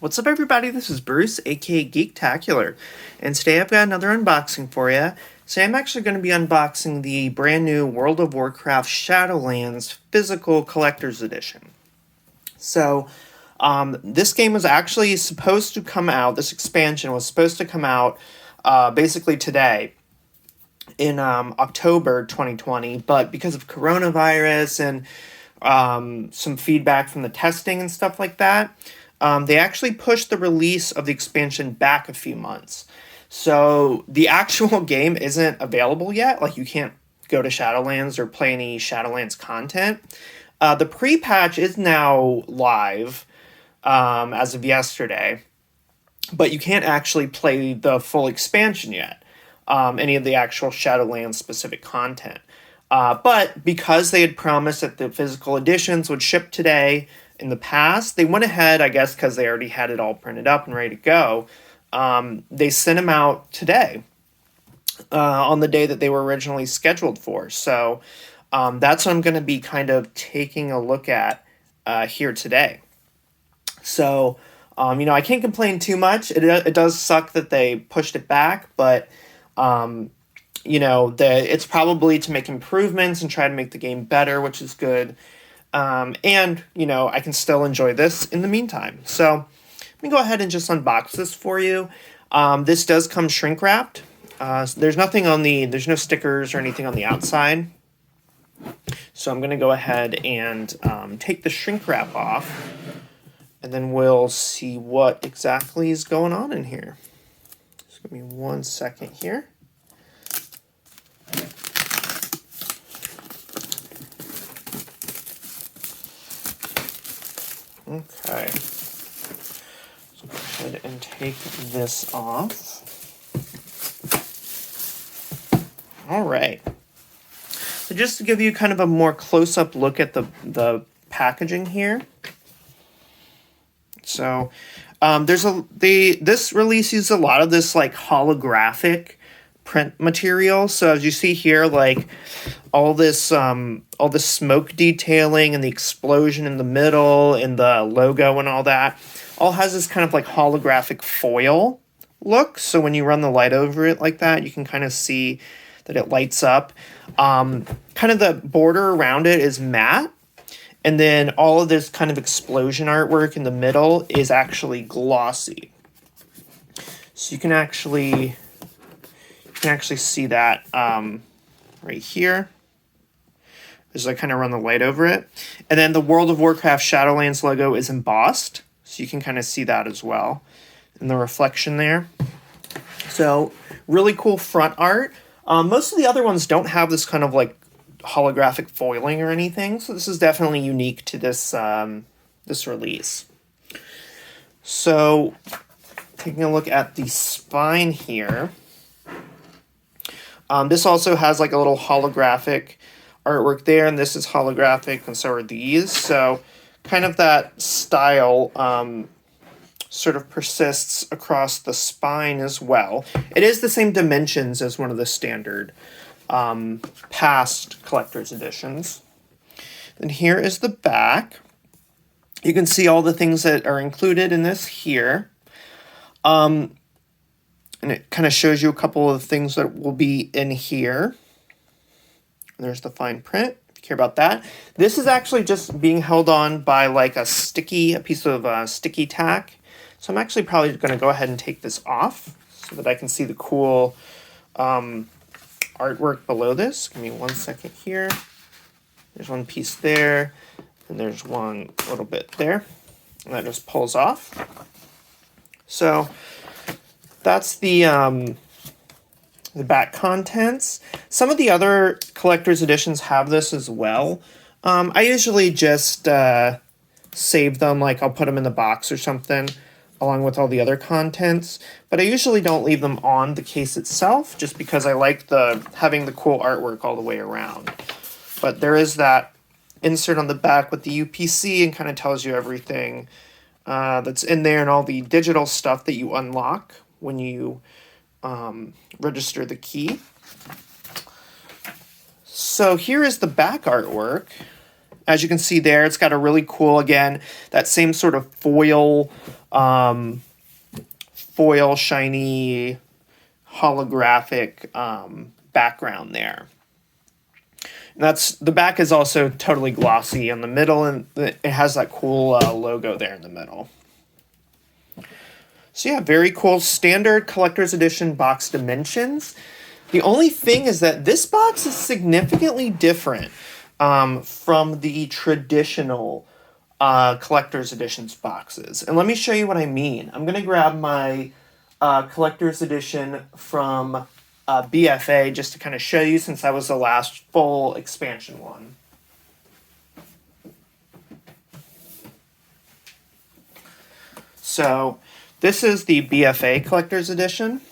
What's up, everybody? This is Bruce, aka Geektacular, and today I've got another unboxing for you. Today I'm actually going to be unboxing the brand new World of Warcraft Shadowlands physical collector's edition. So, this game was actually supposed to come out, this expansion was supposed to come out basically today in October 2020, but because of coronavirus and some feedback from the testing and stuff like that, they actually pushed the release of the expansion back a few months. So the actual game isn't available yet. Like, you can't go to Shadowlands or play any Shadowlands content. The pre-patch is now live as of yesterday, but you can't actually play the full expansion yet, any of the actual Shadowlands specific content. But because they had promised that the physical editions would ship today in the past, they went ahead, I guess, because they already had it all printed up and ready to go. They sent them out today on the day that they were originally scheduled for. So that's what I'm going to be kind of taking a look at here today. So, I can't complain too much. It does suck that they pushed it back, but it's probably to make improvements and try to make the game better, which is good. I can still enjoy this in the meantime. So let me go ahead and just unbox this for you. This does come shrink wrapped. There's no stickers or anything on the outside. So I'm going to go ahead and take the shrink wrap off, and then we'll see what exactly is going on in here. Just give me 1 second here. Okay, so go ahead and take this off. All right. So just to give you kind of a more close-up look at the packaging here. So this release uses a lot of this like holographic print material. So as you see here, like all this smoke detailing and the explosion in the middle and the logo and all that all has this kind of like holographic foil look. So when you run the light over it like that, you can kind of see that it lights up. Kind of the border around it is matte. And then all of this kind of explosion artwork in the middle is actually glossy. So you can actually see that right here as I kind of run the light over it. And then the World of Warcraft Shadowlands logo is embossed, so you can kind of see that as well in the reflection there. So really cool front art. Most of the other ones don't have this kind of like holographic foiling or anything, so this is definitely unique to this this release. So taking a look at the spine here, this also has like a little holographic artwork there, and this is holographic, and so are these. So kind of that style sort of persists across the spine as well. It is the same dimensions as one of the standard past collector's editions. And here is the back. You can see all the things that are included in this here. And it kind of shows you a couple of things that will be in here. There's the fine print, if you care about that. This is actually just being held on by like a piece of sticky tack. So I'm actually probably going to go ahead and take this off so that I can see the cool artwork below this. Give me 1 second here. There's one piece there, and there's one little bit there, and that just pulls off. So that's the back contents. Some of the other collector's editions have this as well. I usually just save them, like I'll put them in the box or something along with all the other contents, but I usually don't leave them on the case itself just because I like having the cool artwork all the way around. But there is that insert on the back with the UPC and kind of tells you everything that's in there and all the digital stuff that you unlock when you register the key. So here is the back artwork. As you can see there, it's got a really cool, again, that same sort of foil shiny holographic background there. And the back is also totally glossy in the middle, and it has that cool logo there in the middle. So yeah, very cool standard collector's edition box dimensions. The only thing is that this box is significantly different from the traditional collector's editions boxes. And let me show you what I mean. I'm going to grab my collector's edition from BFA just to kind of show you, since that was the last full expansion one. So this is the BFA collector's edition.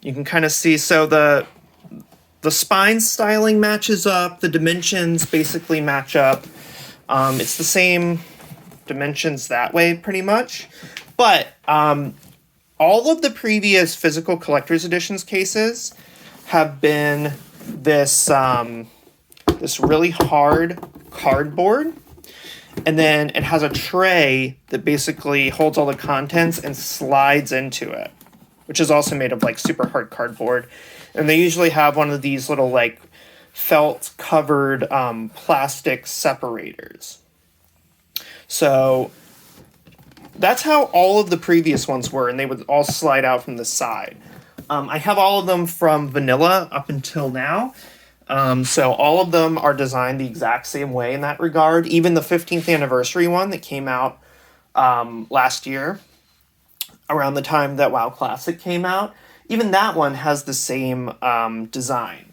You can kind of see, so the spine styling matches up, the dimensions basically match up. It's the same dimensions that way pretty much, but all of the previous physical collector's editions cases have been this this really hard cardboard, and then it has a tray that basically holds all the contents and slides into it, which is also made of like super hard cardboard. And they usually have one of these little like felt covered plastic separators. So that's how all of the previous ones were, and they would all slide out from the side. I have all of them from vanilla up until now. So all of them are designed the exact same way in that regard. Even the 15th anniversary one that came out last year, around the time that WoW Classic came out, even that one has the same design.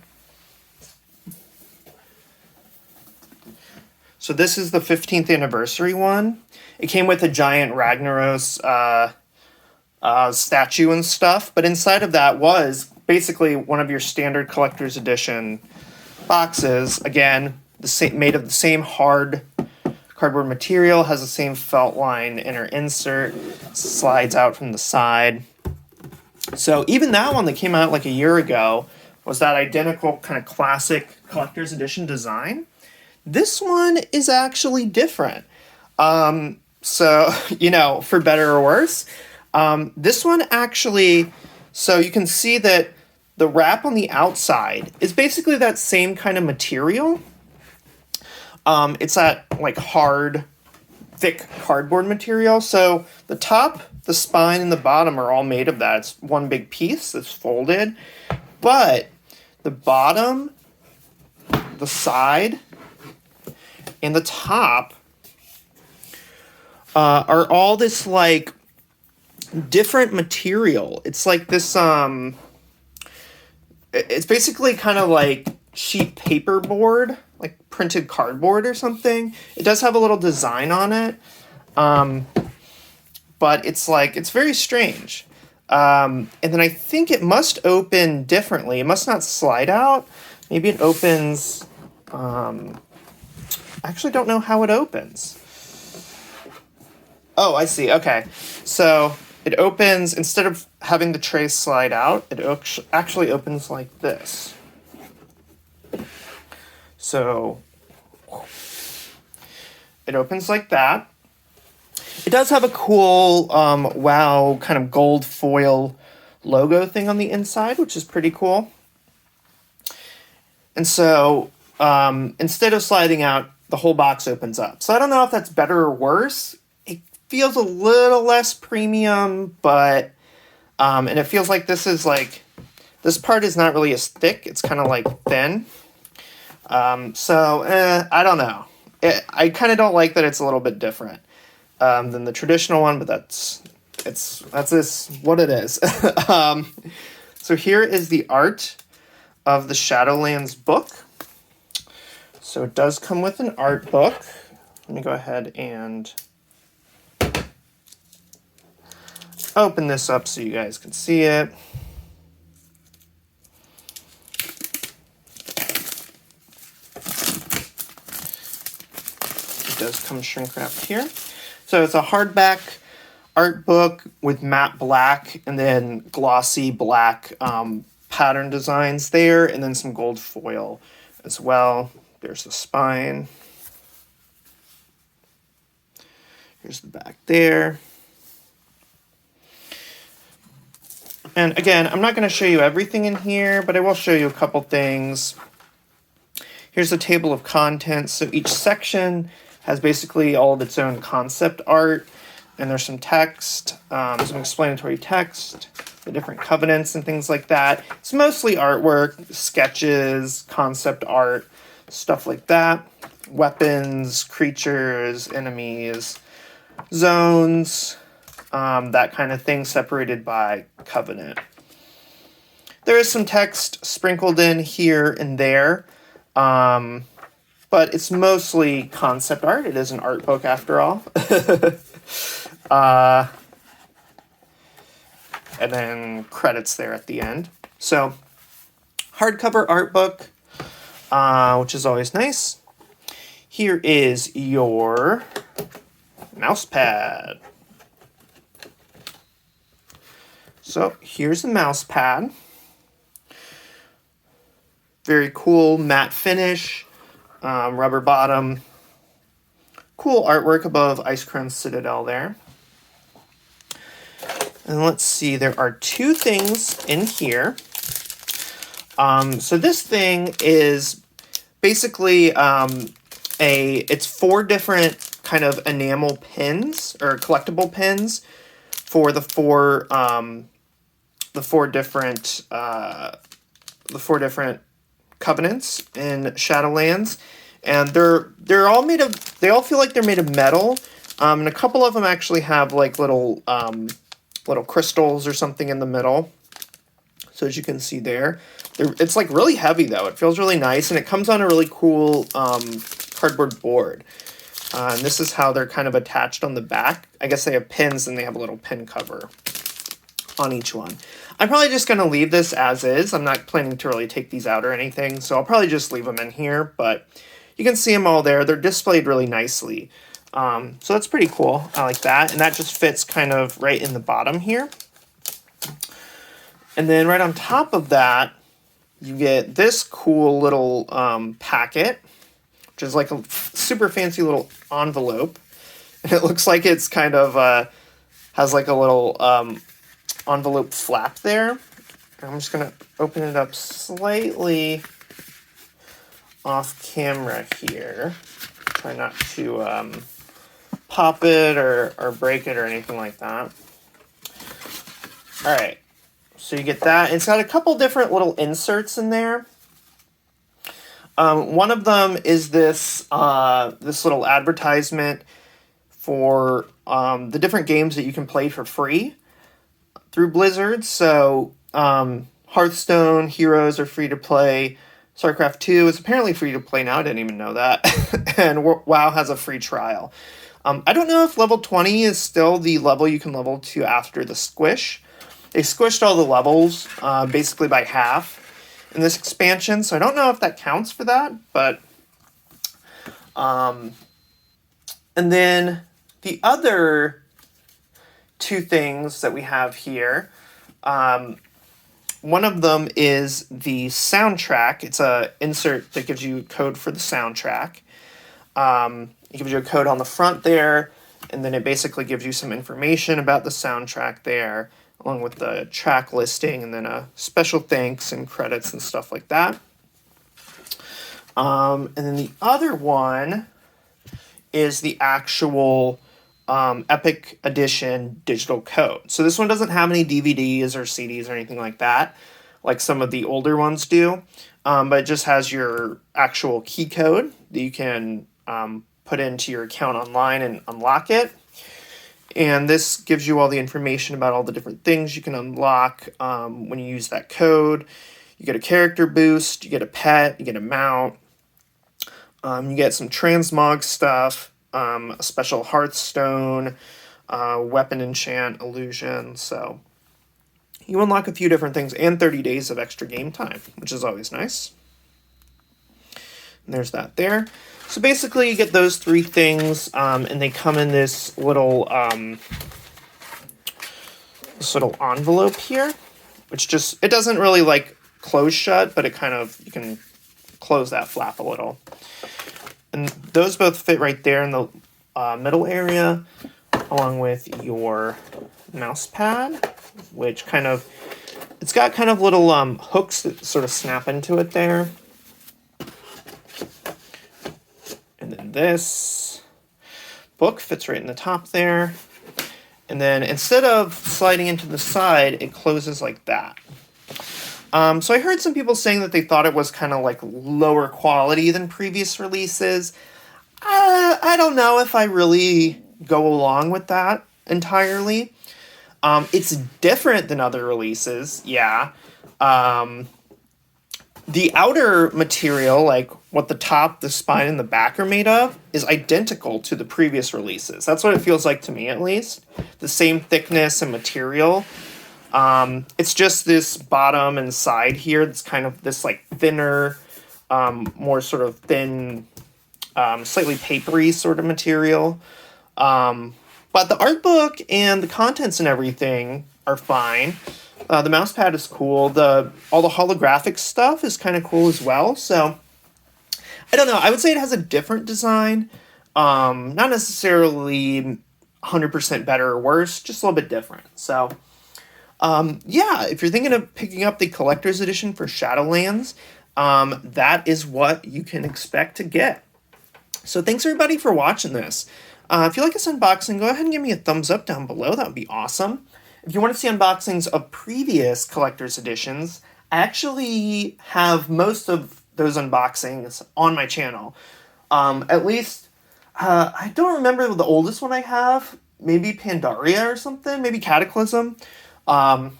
So this is the 15th anniversary one. It came with a giant Ragnaros statue and stuff, but inside of that was basically one of your standard collector's edition boxes. Again, made of the same hard cardboard material, has the same felt line inner insert, slides out from the side. So even that one that came out like a year ago was that identical kind of classic collector's edition design. This one is actually different. So, you know, for better or worse. This one actually, so you can see that the wrap on the outside is basically that same kind of material. It's that like hard, thick cardboard material. So the top, the spine, and the bottom are all made of that. It's one big piece that's folded. But the bottom, the side, and the top are all this like different material. It's like this, it's basically kind of like sheet paper board, like printed cardboard or something. It does have a little design on it, but it's like, it's very strange. And then I think it must open differently. It must not slide out. Maybe it opens, I actually don't know how it opens. Oh, I see. Okay. So it opens, instead of having the tray slide out, it actually opens like this. So it opens like that. It does have a cool WoW kind of gold foil logo thing on the inside, which is pretty cool. And so instead of sliding out, the whole box opens up. So I don't know if that's better or worse. It feels a little less premium, but and it feels like this this part is not really as thick. It's kind of like thin. So I don't know. I kind of don't like that it's a little bit different than the traditional one, but that's what it is. So here is the art of the Shadowlands book. So it does come with an art book. Let me go ahead and open this up so you guys can see it. It does come shrink wrapped here. So it's a hardback art book with matte black and then glossy black pattern designs there, and then some gold foil as well. There's the spine. Here's the back there. And again, I'm not going to show you everything in here, but I will show you a couple things. Here's a table of contents. So each section has basically all of its own concept art, and there's some text, some explanatory text, the different covenants and things like that. It's mostly artwork, sketches, concept art, stuff like that. Weapons, creatures, enemies, zones, that kind of thing, separated by covenant. There is some text sprinkled in here and there, but it's mostly concept art. It is an art book after all. And then credits there at the end. So, hardcover art book, which is always nice. Here is your mouse pad. So here's the mouse pad. Very cool matte finish, rubber bottom. Cool artwork above Ice Crown Citadel there. And let's see, there are two things in here. So this thing is basically it's 4 different kind of enamel pins or collectible pins for the four different covenants in Shadowlands, and they're all made of. They all feel like they're made of metal, and a couple of them actually have like little crystals or something in the middle. So as you can see there, it's like really heavy though. It feels really nice, and it comes on a really cool cardboard board. And this is how they're kind of attached on the back. I guess they have pins and they have a little pin cover on each one. I'm probably just going to leave this as is. I'm not planning to really take these out or anything, so I'll probably just leave them in here, but you can see them all there. They're displayed really nicely. So that's pretty cool. I like that, and that just fits kind of right in the bottom here. And then right on top of that, you get this cool little packet, which is like a super fancy little envelope. And it looks like it's kind of has like a little envelope flap there. I'm just going to open it up slightly off camera here. Try not to pop it or break it or anything like that. All right. So you get that. It's got a couple different little inserts in there. One of them is this little advertisement for the different games that you can play for free through Blizzard. So Hearthstone, Heroes are free to play. Warcraft 2 is apparently free to play now. I didn't even know that. And WoW has a free trial. I don't know if level 20 is still the level you can level to after the squish. They squished all the levels basically by half in this expansion, so I don't know if that counts for that, but and then the other two things that we have here, one of them is the soundtrack. It's a insert that gives you code for the soundtrack. It gives you a code on the front there, and then it basically gives you some information about the soundtrack there, along with the track listing, and then a special thanks and credits and stuff like that. And then the other one is the actual Epic Edition digital code. So this one doesn't have any DVDs or CDs or anything like that, like some of the older ones do, but it just has your actual key code that you can put into your account online and unlock it. And this gives you all the information about all the different things you can unlock when you use that code. You get a character boost, you get a pet, you get a mount, you get some transmog stuff, a special Hearthstone, weapon enchant, illusion. So you unlock a few different things and 30 days of extra game time, which is always nice. And there's that there. So basically you get those 3 things, and they come in this little envelope here, which just, it doesn't really like close shut, but it kind of, you can close that flap a little. And those both fit right there in the middle area, along with your mouse pad, which it's got kind of little hooks that sort of snap into it there. And then this book fits right in the top there. And then instead of sliding into the side, it closes like that. So I heard some people saying that they thought it was kind of like lower quality than previous releases. I don't know if I really go along with that entirely. It's different than other releases, yeah. The outer material, like what the top, the spine, and the back are made of, is identical to the previous releases. That's what it feels like to me, at least. The same thickness and material. It's just this bottom and side here that's kind of this like thinner, more sort of thin, slightly papery sort of material. But the art book and the contents and everything are fine. The mouse pad is cool. All the holographic stuff is kind of cool as well. So, I don't know. I would say it has a different design. Not necessarily 100% better or worse, just a little bit different. So, yeah, if you're thinking of picking up the collector's edition for Shadowlands, that is what you can expect to get. So thanks everybody for watching this. If you like this unboxing, go ahead and give me a thumbs up down below. That would be awesome. If you want to see unboxings of previous collector's editions, I actually have most of those unboxings on my channel. At least, I don't remember the oldest one I have. Maybe Pandaria or something. Maybe Cataclysm. I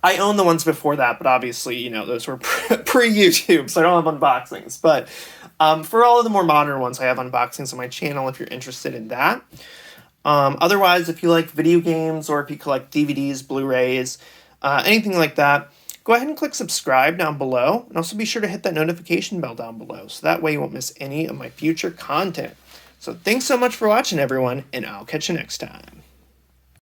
own the ones before that, but obviously, you know, those were pre-YouTube, so I don't have unboxings. But for all of the more modern ones, I have unboxings on my channel if you're interested in that. Otherwise, if you like video games or if you collect DVDs, Blu-rays, anything like that, go ahead and click subscribe down below. And also be sure to hit that notification bell down below, so that way you won't miss any of my future content. So thanks so much for watching, everyone, and I'll catch you next time.